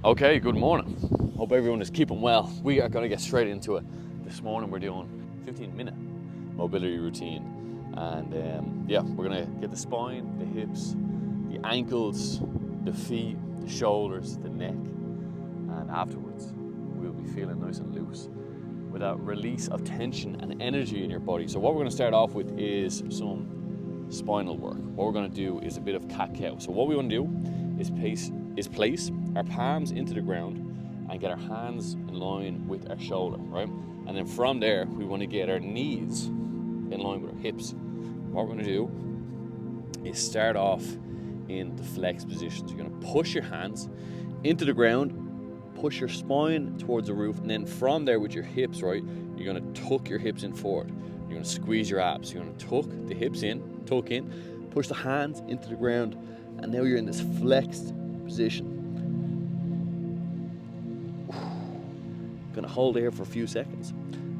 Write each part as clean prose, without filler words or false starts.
Okay, good morning. Hope everyone is keeping well. We are going to get straight into it. This morning we're doing 15-minute mobility routine. And yeah, we're going to get the spine, the hips, the ankles, the feet, the shoulders, the neck. And afterwards, we'll be feeling nice and loose with a release of tension and energy in your body. So what we're going to start off with is some spinal work. What we're going to do is a bit of cat-cow. So what we want to do is place our palms into the ground and get our hands in line with our shoulder, right? And then from there, we want to get our knees in line with our hips. What we're going to do is start off in the flex position. So you're going to push your hands into the ground, push your spine towards the roof, and then from there with your hips, right, you're going to tuck your hips in forward. You're going to squeeze your abs. You're going to tuck the hips in, tuck in, push the hands into the ground, and now you're in this flexed position. Going to hold it here for a few seconds,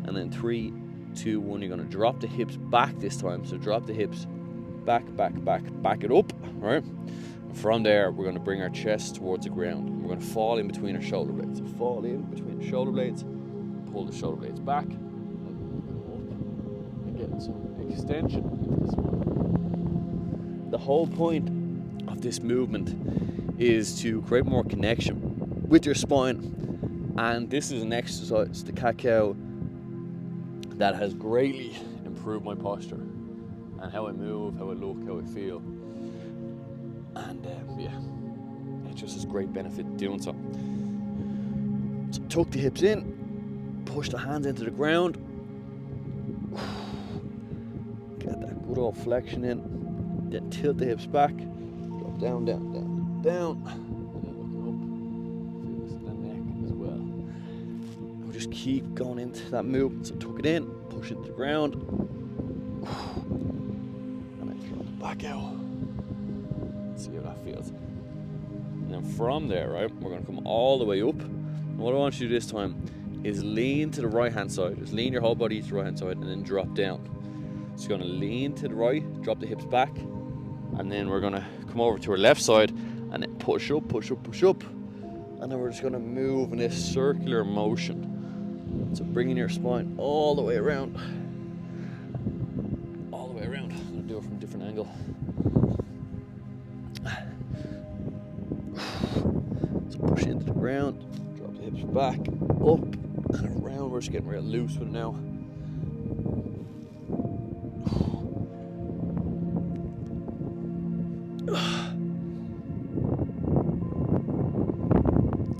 and then 3, 2, 1, you're going to drop the hips back this time. So drop the hips back it up, right? From there, we're going to bring our chest towards the ground. We're going to fall in between our shoulder blades. So fall in between the shoulder blades, pull the shoulder blades back, and get some extension into the spine. The whole point of this movement is to create more connection with your spine. And this is an exercise, the cat-cow, that has greatly improved my posture and how I move, how I look, how I feel. And yeah, it just has great benefit doing so. So tuck the hips in, push the hands into the ground. Get that good old flexion in. Then tilt the hips back, drop down, down, down, down. And then looking up, feel this in the neck as well. And we'll just keep going into that movement. So tuck it in, push it to the ground. And then drop it back out. See how that feels. And then from there, right, we're going to come all the way up. And what I want you to do this time is lean to the right hand side. Just lean your whole body to the right hand side and then drop down. So you're going to lean to the right, drop the hips back, and then we're going to come over to our left side and then push up, push up, push up. And then we're just going to move in this circular motion. So bringing your spine all the way around. All the way around. I'm going to do it from a different angle. So push into the ground, drop the hips back, up and around. We're just getting real loose with it now.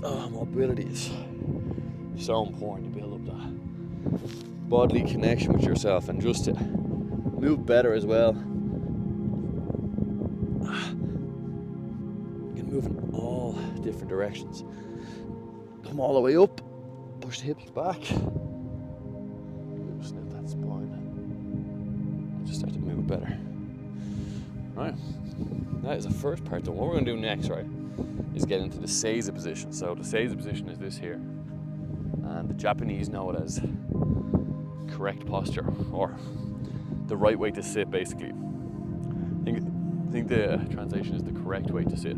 Oh, mobility is so important to build up that bodily connection with yourself and just to move better as well. Move in all different directions. Come all the way up, push the hips back, loosen that spine, and just start to move better. Right, that is the first part done. What we're going to do next, right, is get into the seiza position. So the seiza position is this here, and the Japanese know it as correct posture, or the right way to sit, basically. I think the translation is the correct way to sit.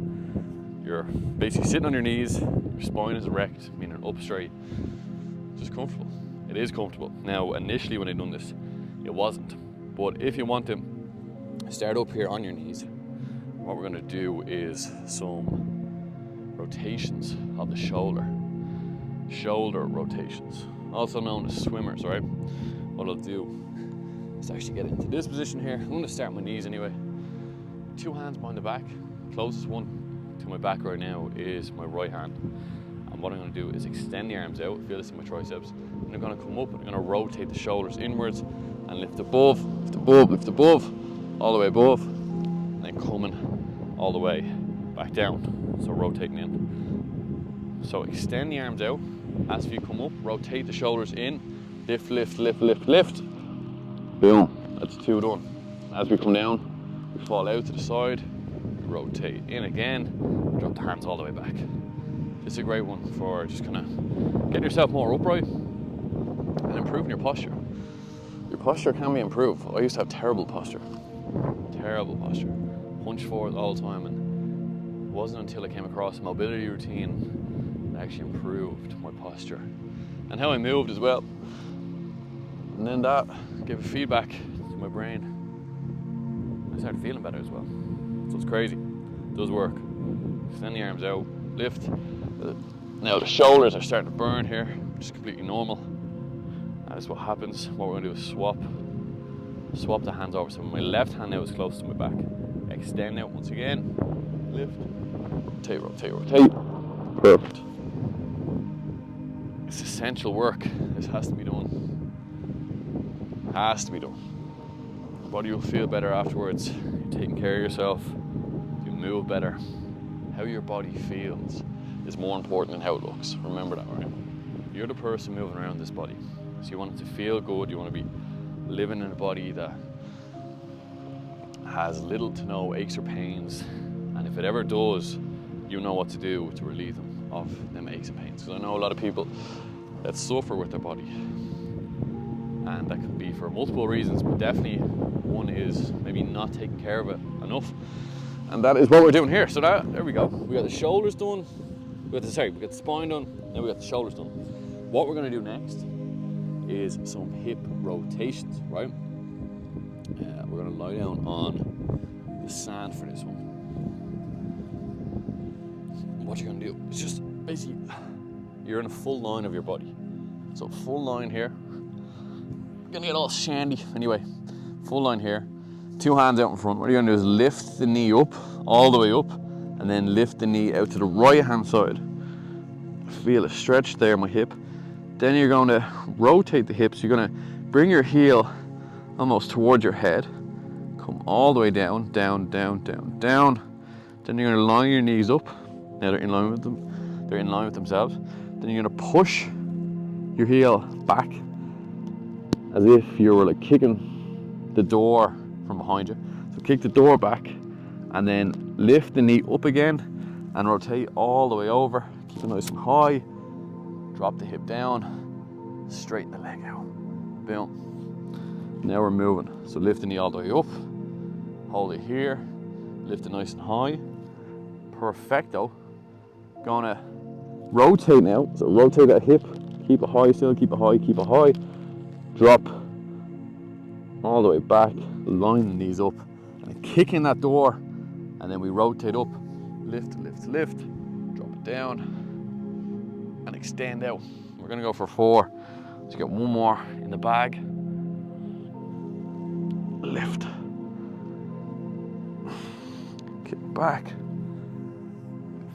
You're basically sitting on your knees, your spine is erect, meaning up straight. Just comfortable. It is comfortable. Now, initially when I done this, it wasn't. But if you want to start up here on your knees, what we're going to do is some rotations of the shoulder. Shoulder rotations, also known as swimmers, right? What I'll do is actually get into this position here. I'm going to start my knees anyway. 2 hands behind the back. Closest one to my back right now is my right hand. And what I'm going to do is extend the arms out. Feel this in my triceps. And I'm going to come up and I'm going to rotate the shoulders inwards and lift above, lift above, lift above, all the way above, and then coming all the way back down. So rotating in. So extend the arms out. As you come up, rotate the shoulders in, lift, lift, lift, lift, lift. Boom. That's 2 done. As we come down, we fall out to the side, rotate in again, drop the hands all the way back. This is a great one for just kind of getting yourself more upright and improving your posture. Your posture can be improved. I used to have terrible posture. Hunched forward all the time, and it wasn't until I came across a mobility routine actually improved my posture and how I moved as well. And then that gave a feedback to my brain. I started feeling better as well. So it's crazy. It does work. Extend the arms out, lift. Now the shoulders are starting to burn here, which is completely normal. And that's what happens. What we're going to do is swap the hands over. So my left hand now is close to my back. Extend out once again. Lift. Rotate, rotate, rotate. Perfect. It's essential work. This has to be done. Has to be done. Your body will feel better afterwards. You're taking care of yourself. You move better. How your body feels is more important than how it looks. Remember that, right? You're the person moving around this body. So you want it to feel good. You want to be living in a body that has little to no aches or pains. And if it ever does, you know what to do to relieve them of them aches and pains. Because I know a lot of people that suffer with their body. And that can be for multiple reasons, but definitely one is maybe not taking care of it enough. And that is what we're doing here. So there we go. We got the shoulders done. We got the spine done. Then we got the shoulders done. What we're going to do next is some hip rotations, right? We're going to lie down on the sand for this one. What you're going to do is just basically, you're in a full line of your body. So full line here. Gonna get all shandy. Anyway, full line here. 2 hands out in front. What you're gonna do is lift the knee up, all the way up, and then lift the knee out to the right hand side. Feel a stretch there, my hip. Then you're going to rotate the hips. You're gonna bring your heel almost towards your head. Come all the way down, down, down, down, down. Then you're gonna line your knees up. Now they're in line with them. They're in line with themselves. Then you're gonna push your heel back as if you were like kicking the door from behind you. So kick the door back and then lift the knee up again and rotate all the way over. Keep it nice and high. Drop the hip down. Straighten the leg out. Boom. Now we're moving. So lift the knee all the way up. Hold it here. Lift it nice and high. Perfecto. Gonna rotate now. So rotate that hip. Keep it high still. Keep it high. Keep it high. Drop all the way back, line the knees up, and kick in that door, and then we rotate up, lift, lift, lift, drop it down, and extend out. We're gonna go for 4. Let's get one more in the bag. Lift, kick back,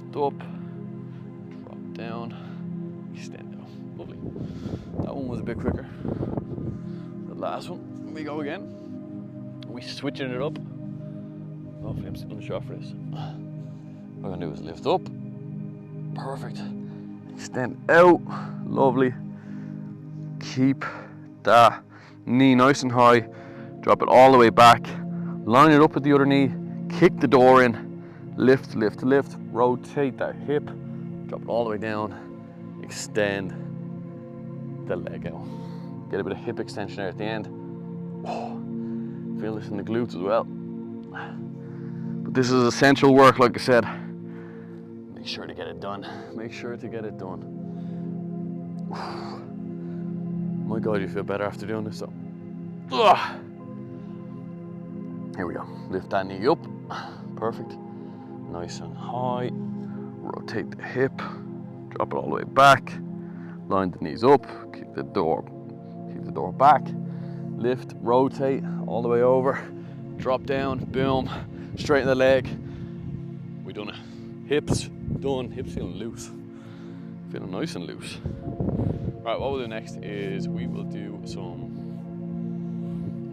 lift up, drop down, extend out. Lovely. That one was a bit quicker. Last one, we go again. We switching it up. Hopefully I'm still in the shot for this. What I'm gonna do is lift up. Perfect. Extend out. Lovely. Keep that knee nice and high. Drop it all the way back. Line it up with the other knee. Kick the door in. Lift, lift, lift. Rotate that hip. Drop it all the way down. Extend the leg out. Get a bit of hip extension there at the end. Oh, feel this in the glutes as well. But this is essential work, like I said. Make sure to get it done. Make sure to get it done. My God, you feel better after doing this. So, here we go. Lift that knee up. Perfect. Nice and high. Rotate the hip. Drop it all the way back. Line the knees up. Keep the door back, lift, rotate all the way over, drop down, boom, straighten the leg. We done it. Hips done. Hips feeling loose, feeling nice and loose. Right, what we'll do next is we will do some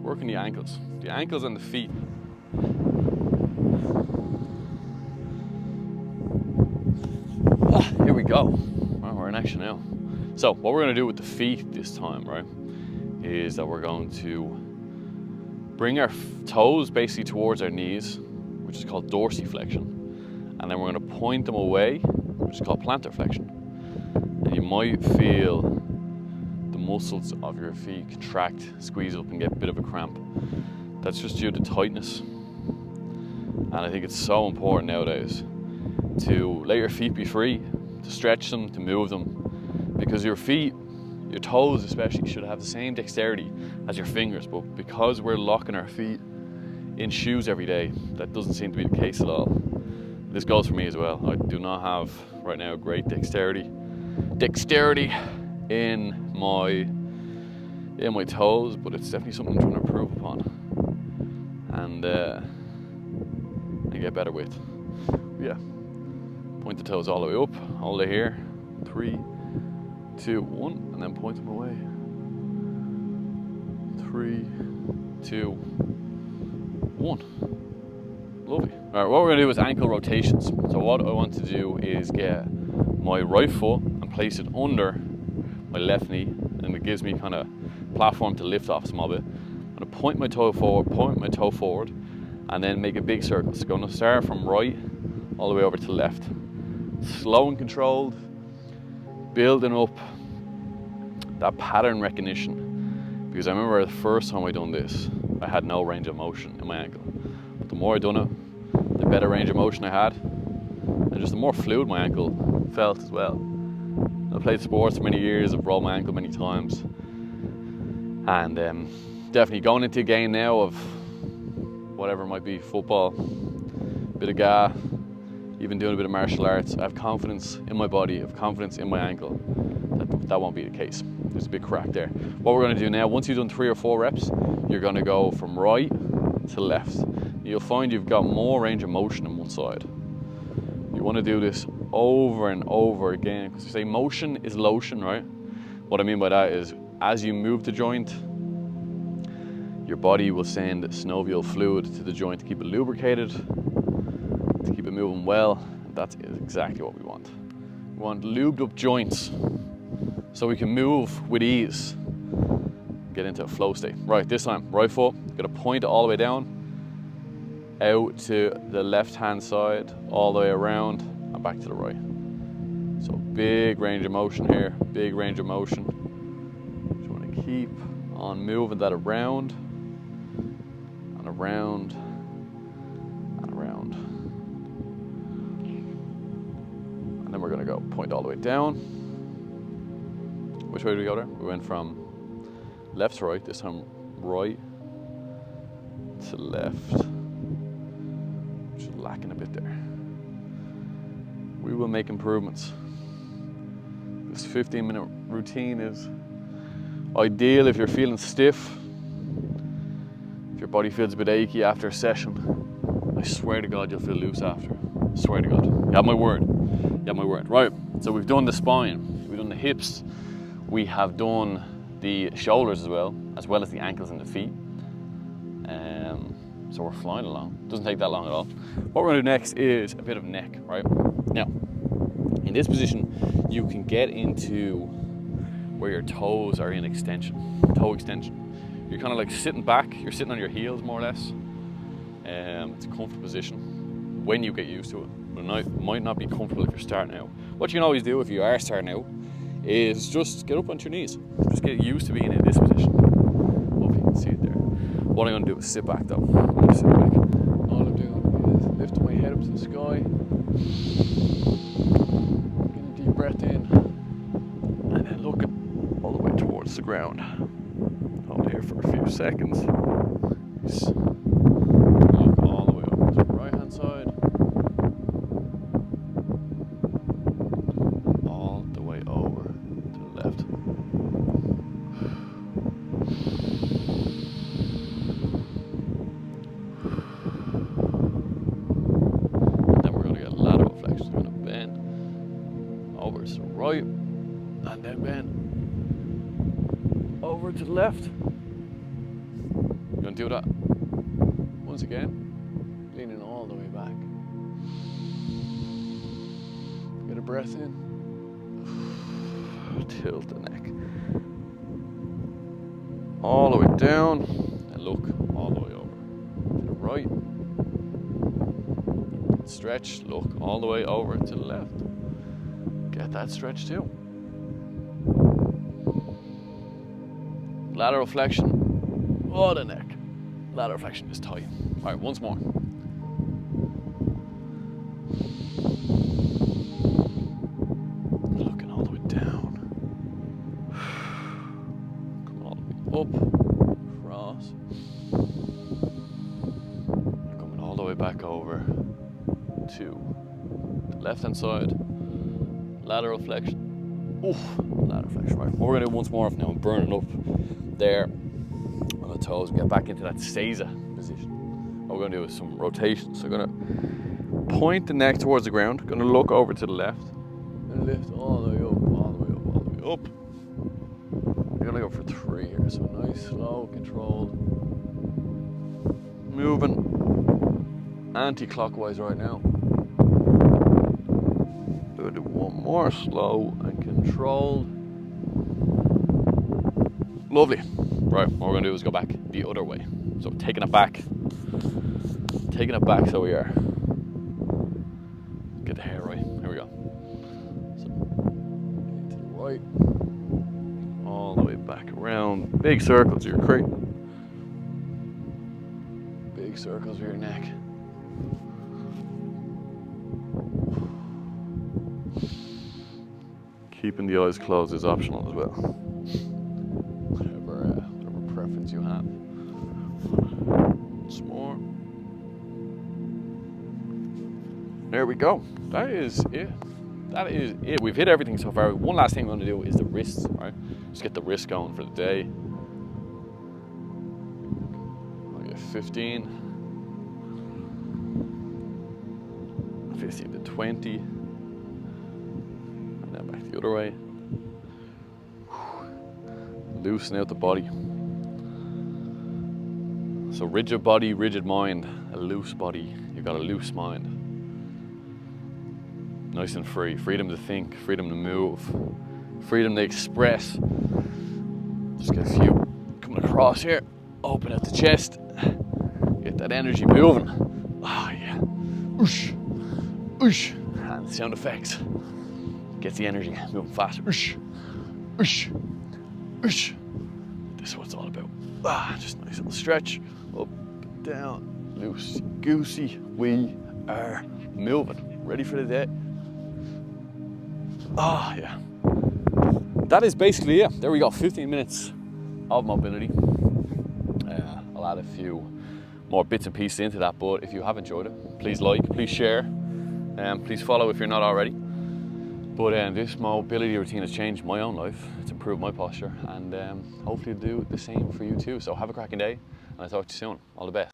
working the ankles and the feet. Here we go. Well, we're in action now. So what we're going to do with the feet this time, right, is that we're going to bring our toes basically towards our knees, which is called dorsiflexion, and then we're going to point them away, which is called plantar flexion. And you might feel the muscles of your feet contract, squeeze up, and get a bit of a cramp. That's just due to tightness. And I think it's so important nowadays to let your feet be free, to stretch them, to move them, because your feet, your toes especially, should have the same dexterity as your fingers, but because we're locking our feet in shoes every day, that doesn't seem to be the case at all. This goes for me as well. I do not have right now great dexterity in my toes, but it's definitely something I'm trying to improve upon and get better with. Yeah, point the toes all the way up, all the way here. 3, 2, 1, and then point them away. 3, 2, 1. Lovely. All right, what we're going to do is ankle rotations. So what I want to do is get my right foot and place it under my left knee, and it gives me kind of platform to lift off a small bit. I'm going to point my toe forward, and then make a big circle. So I'm going to start from right all the way over to left. Slow and controlled, building up that pattern recognition. Because I remember the first time I done this, I had no range of motion in my ankle. But the more I done it, the better range of motion I had, and just the more fluid my ankle felt as well. I played sports for many years, I've rolled my ankle many times, and definitely going into a game now of whatever it might be, football, bit of GA, even doing a bit of martial arts, I have confidence in my body, I have confidence in my ankle. That won't be the case. There's a big crack there. What we're going to do now, once you've done 3 or 4 reps, you're going to go from right to left. You'll find you've got more range of motion on one side. You want to do this over and over again, because you say motion is lotion, right? What I mean by that is, as you move the joint, your body will send synovial fluid to the joint to keep it lubricated, to keep it moving well. That's exactly what we want. We want lubed up joints so we can move with ease, get into a flow state. Right, this time, right foot, gonna point it all the way down, out to the left-hand side, all the way around, and back to the right. So big range of motion here, big range of motion. Just wanna keep on moving that around, and around, and around. And then we're gonna go point all the way down. Which way did we go there? We went from left to right, this time right to left. Just lacking a bit there. We will make improvements. This 15-minute routine is ideal if you're feeling stiff, if your body feels a bit achy after a session. I swear to God you'll feel loose after. I swear to God. You have my word. You have my word. Right, so we've done the spine, we've done the hips, we have done the shoulders as well as the ankles and the feet. So we're flying along. Doesn't take that long at all. What we're gonna do next is a bit of neck, right? Now, in this position, you can get into where your toes are in extension, toe extension. You're kind of like sitting back, you're sitting on your heels more or less. It's a comfortable position when you get used to it. But it might not be comfortable if you're starting out. What you can always do if you are starting out is just get up onto your knees. Just get used to being in this position. Hope you can see it there. What I'm going to do is sit back though. I'm going to sit back. All I'm doing is lifting my head up to the sky. Getting a deep breath in. And then looking all the way towards the ground. Hold here for a few seconds. Look all the way over to the right hand side. All the way over to the left. Right, and then bend over to the left. You're going to do that once again, leaning all the way back. Get a breath in, tilt the neck all the way down, and look all the way over to the right. Stretch, look all the way over to the left. Get that stretch too. Lateral flexion. Oh, the neck. Lateral flexion is tight. All right, once more. left hand side, lateral flexion. Oof, lateral flexion, right. What we're gonna do once more now, I'm burning up there on the toes and get back into that seiza position. What we're gonna do is some rotation. So we're gonna point the neck towards the ground, gonna look over to the left, and lift all the way up, all the way up, all the way up. We're gonna go for 3 here, so nice, slow, controlled. Moving anti-clockwise right now. We're gonna do one more, slow and controlled. Lovely. Right, what we're gonna do is go back the other way. So taking it back so we are. Get the hair right, here we go. So, to the right, all the way back around. Big circles here, great. Big circles with your neck. Keeping the eyes closed is optional as well. Whatever preference you have. Once more. There we go. That is it. That is it. We've hit everything so far. One last thing we're going to do is the wrists, right? Just get the wrist going for the day. I'll get 15 to 20. And then back the other way. Loosen out the body. So rigid body, rigid mind. A loose body, you've got a loose mind. Nice and free. Freedom to think, freedom to move, freedom to express. Just get a few coming across here. Open out the chest. Get that energy moving. Oh yeah. Oosh. Oosh. And sound effects. Gets the energy moving faster. Oosh. Oosh. Oosh. This is what it's all about. Just a nice little stretch. Up, down, loose, goosey. We are moving. Ready for the day. Oh yeah. That is basically it. There we go. 15 minutes of mobility. I'll add a few more bits and pieces into that, but if you have enjoyed it, please like, please share, please follow if you're not already. But this mobility routine has changed my own life. It's improved my posture, and hopefully it'll do the same for you too. So have a cracking day, and I'll talk to you soon. All the best.